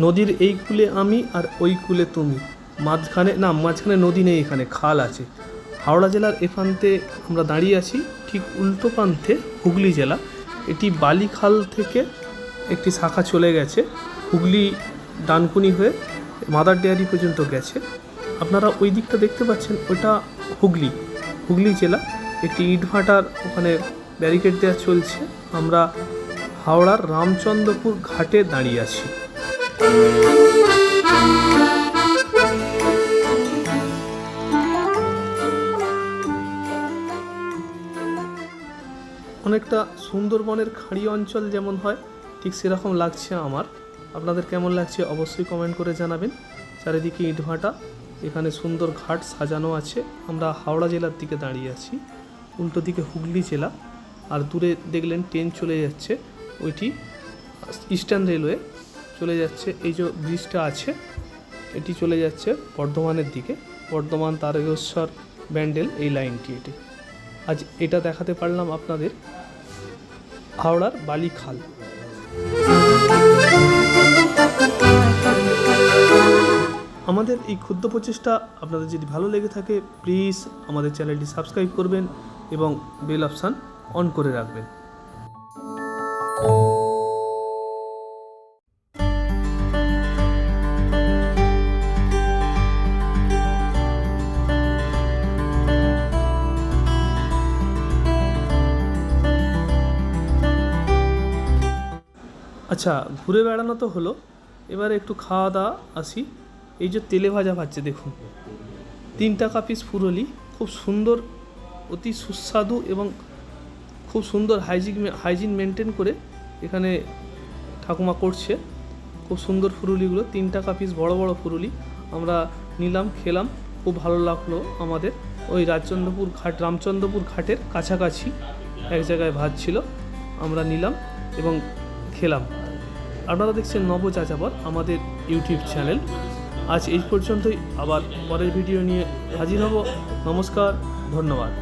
নদীর এই কূলে আমি আর ওই কূলে তুমি, মাঝখানে নদী নেই, এখানে খাল আছে। হাওড়া জেলার এ প্রান্তে আমরা দাঁড়িয়ে আছি, ঠিক উল্টো প্রান্তে হুগলি জেলা। এটি বালিখাল থেকে একটি শাখা চলে গেছে হুগলি ডানকুনি হয়ে মাদার ডেয়ারি পর্যন্ত গেছে। আপনারা ওই দিকটা দেখতে পাচ্ছেন, ওটা হুগলি জেলা। একটি ইটভাটার ওখানে ব্যারিকেড দেওয়া চলছে। আমরা হাওড়ার রামচন্দ্রপুর ঘাটে দাঁড়িয়ে আছি। অনেকটা সুন্দরবনের খাঁড়ি অঞ্চল যেমন হয়, ঠিক সেরকম লাগছে আমার। আপনাদের কেমন লাগছে অবশ্যই কমেন্ট করে জানাবেন। চারিদিকে ইটভাটা, এখানে সুন্দর ঘাট সাজানো আছে। আমরা হাওড়া জেলার দিকে দাঁড়িয়ে আছি, উল্টো দিকে হুগলি জেলা। আর দূরে দেখলেন ট্রেন চলে যাচ্ছে, ওইটি ইস্টার্ন রেলওয়ে চলে যাচ্ছে। এই যে ব্রিজটা আছে, এটি চলে যাচ্ছে বর্ধমানের দিকে, বর্ধমান তারকেশ্বর ব্যান্ডেল, এই লাইনটি। এটি আজ এটা দেখাতে পারলাম আপনাদের হাওড়ার বালিখাল। আমাদের এই ক্ষুদ্র প্রচেষ্টা আপনাদের যদি ভালো লেগে থাকে, প্লিজ আমাদের চ্যানেলটি সাবস্ক্রাইব করবেন এবং বেল অপশান অন করে রাখবেন। আচ্ছা, ঘুরে বেড়ানো তো হলো, এবারে একটু খাওয়া দাওয়া আসি। এই যে তেলে ভাজা ভাজছে দেখুন, 3 টাকা পিস ফুরলি, খুব সুন্দর, অতি সুস্বাদু এবং খুব সুন্দর হাইজিন মেনটেন করে এখানে ঠাকুমা করছে। খুব সুন্দর ফুরুলিগুলো, 3 টাকা পিস, বড় বড় ফুরুলি। আমরা নিলাম, খেলাম, খুব ভালো লাগলো আমাদের। ওই রামচন্দ্রপুর ঘাটের কাছাকাছি এক জায়গায় ভাজছিল, আমরা নিলাম এবং খেলাম। আপনারা দেখছেন নব যাযাবর, আমাদের ইউটিউব চ্যানেল। আজ এই পর্যন্তই, আবার পরের ভিডিও নিয়ে হাজির হব। নমস্কার, ধন্যবাদ।